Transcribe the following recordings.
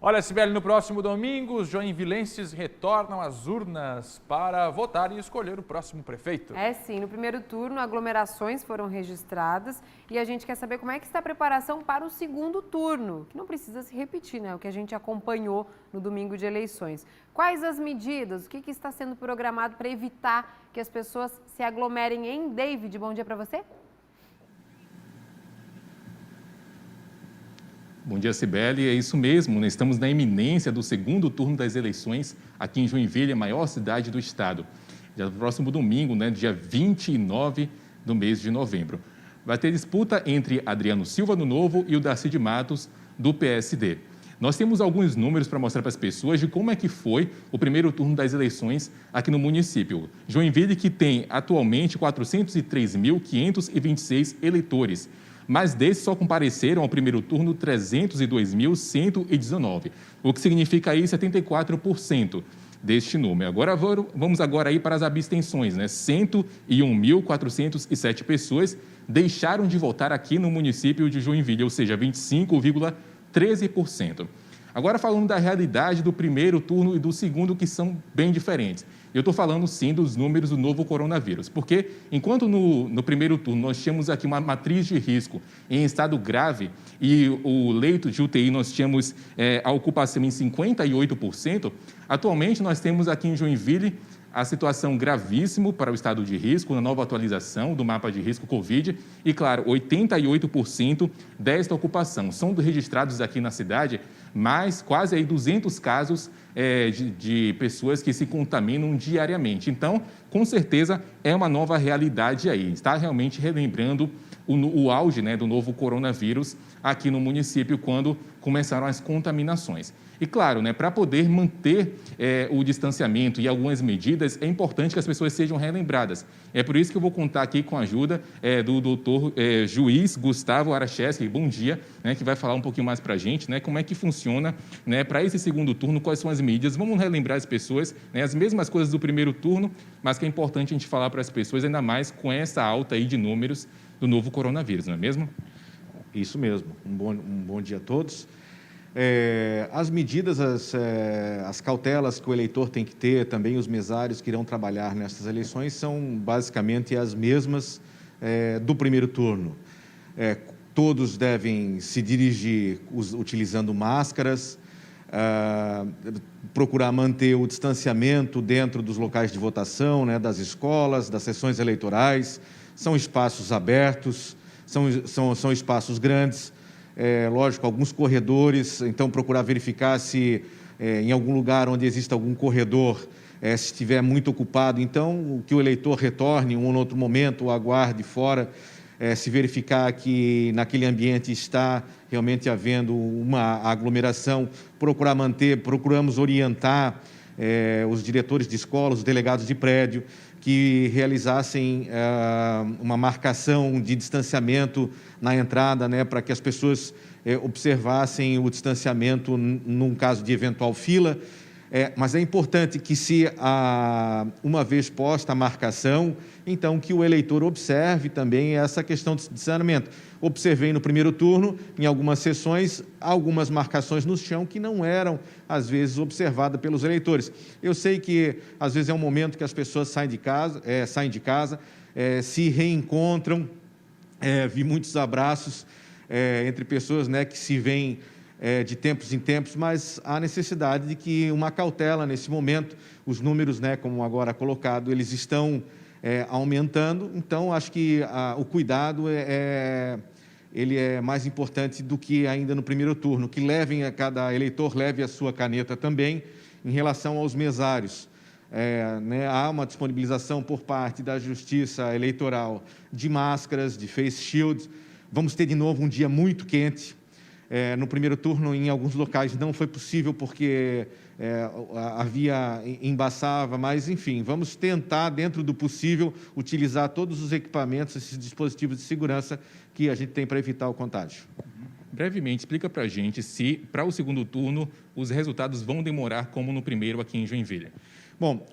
Olha, Sibeli, no próximo domingo, os joinvilenses retornam às urnas para votar e escolher o próximo prefeito. É sim, no primeiro turno, aglomerações foram registradas e a gente quer saber como é que está a preparação para o segundo turno, que não precisa se repetir, né? O que a gente acompanhou no domingo de eleições. Quais as medidas? O que está sendo programado para evitar que as pessoas se aglomerem, hein? David, bom dia para você. Bom dia, Sibeli. É isso mesmo, né? Estamos na iminência do segundo turno das eleições aqui em Joinville, a maior cidade do estado. Já no próximo domingo, né, dia 29 do mês de novembro. Vai ter disputa entre Adriano Silva, do Novo, e o Darcy de Matos, do PSD. Nós temos alguns números para mostrar para as pessoas de como é que foi o primeiro turno das eleições aqui no município. Joinville, que tem atualmente 403.526 eleitores, mas desses só compareceram ao primeiro turno 302.119, o que significa aí 74% deste número. Agora vamos aí para as abstenções, né? 101.407 pessoas deixaram de votar aqui no município de Joinville, ou seja, 25,13%. Agora falando da realidade do primeiro turno e do segundo, que são bem diferentes. Eu estou falando sim dos números do novo coronavírus, porque enquanto no primeiro turno nós tínhamos aqui uma matriz de risco em estado grave e o leito de UTI nós tínhamos a ocupação em 58%, atualmente nós temos aqui em Joinville a situação gravíssima para o estado de risco, na nova atualização do mapa de risco Covid, e, claro, 88% desta ocupação. São registrados aqui na cidade mais quase aí 200 casos de pessoas que se contaminam diariamente. Então, com certeza, é uma nova realidade aí. Está realmente relembrando o auge, né, do novo coronavírus aqui no município, quando começaram as contaminações. E, claro, né, para poder manter o distanciamento e algumas medidas, é importante que as pessoas sejam relembradas. É por isso que eu vou contar aqui com a ajuda do doutor juiz Gustavo Aracheski, bom dia, né, que vai falar um pouquinho mais para a gente, né, como é que funciona, né, para esse segundo turno, quais são as medidas. Vamos relembrar as pessoas, né, as mesmas coisas do primeiro turno, mas que é importante a gente falar para as pessoas, ainda mais com essa alta aí de números do novo coronavírus, não é mesmo? Isso mesmo. Um bom dia a todos. As medidas, as cautelas que o eleitor tem que ter, também os mesários que irão trabalhar nessas eleições, são basicamente as mesmas do primeiro turno. Todos devem se dirigir utilizando máscaras, procurar manter o distanciamento dentro dos locais de votação, né, das escolas, das sessões eleitorais. São espaços abertos, são espaços grandes. Lógico, alguns corredores, então procurar verificar se em algum lugar onde exista algum corredor, se estiver muito ocupado, então que o eleitor retorne em um ou outro momento, ou aguarde fora, se verificar que naquele ambiente está realmente havendo uma aglomeração, procuramos orientar os diretores de escola, os delegados de prédio, que realizassem uma marcação de distanciamento na entrada, né, para que as pessoas observassem o distanciamento num caso de eventual fila. Mas é importante que, uma vez posta a marcação, então que o eleitor observe também essa questão de distanciamento. Observei no primeiro turno, em algumas sessões, algumas marcações no chão que não eram, às vezes, observadas pelos eleitores. Eu sei que, às vezes, é um momento que as pessoas saem de casa, se reencontram, vi muitos abraços entre pessoas, né, que se veem de tempos em tempos, mas há necessidade de que uma cautela nesse momento. Os números, né, como agora colocado, eles estão aumentando, então acho que o cuidado ele é mais importante do que ainda no primeiro turno, que cada eleitor leve a sua caneta também. Em relação aos mesários, há uma disponibilização por parte da Justiça Eleitoral de máscaras, de face shields. Vamos ter de novo um dia muito quente. No primeiro turno, em alguns locais, não foi possível porque embaçava, mas, enfim, vamos tentar, dentro do possível, utilizar todos os equipamentos, esses dispositivos de segurança que a gente tem para evitar o contágio. Brevemente, explica para a gente se, para o segundo turno, os resultados vão demorar como no primeiro aqui em Joinville. Bom,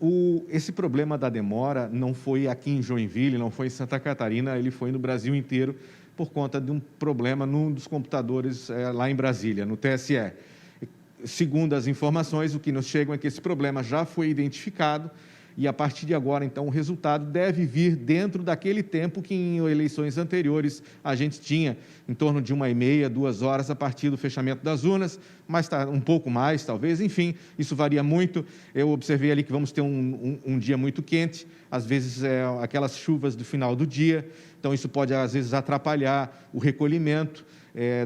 esse problema da demora não foi aqui em Joinville, não foi em Santa Catarina, ele foi no Brasil inteiro, por conta de um problema num dos computadores lá em Brasília, no TSE. segundo as informações, o que nos chegam é que esse problema já foi identificado e, a partir de agora, então, o resultado deve vir dentro daquele tempo que em eleições anteriores a gente tinha, em torno de 1h30, 2 horas a partir do fechamento das urnas, mas tá um pouco mais, talvez, enfim, isso varia muito. Eu observei ali que vamos ter um dia muito quente, às vezes aquelas chuvas do final do dia, então isso pode, às vezes, atrapalhar o recolhimento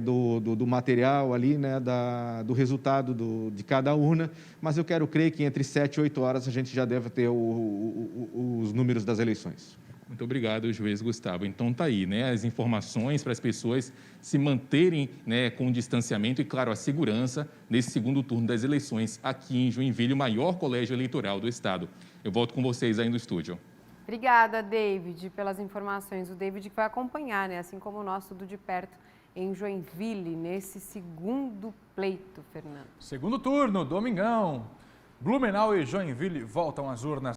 do material ali, né, do resultado de cada urna, mas eu quero crer que entre 7 e 8 horas a gente já deve ter os números das eleições. Muito obrigado, juiz Gustavo. Então tá aí, né, as informações para as pessoas se manterem, né, com o distanciamento e, claro, a segurança nesse segundo turno das eleições aqui em Joinville, o maior colégio eleitoral do estado. Eu volto com vocês aí no estúdio. Obrigada, David, pelas informações. O David que vai acompanhar, né, assim como o nosso tudo de perto, em Joinville, nesse segundo pleito, Fernando. Segundo turno, domingão. Blumenau e Joinville voltam às urnas.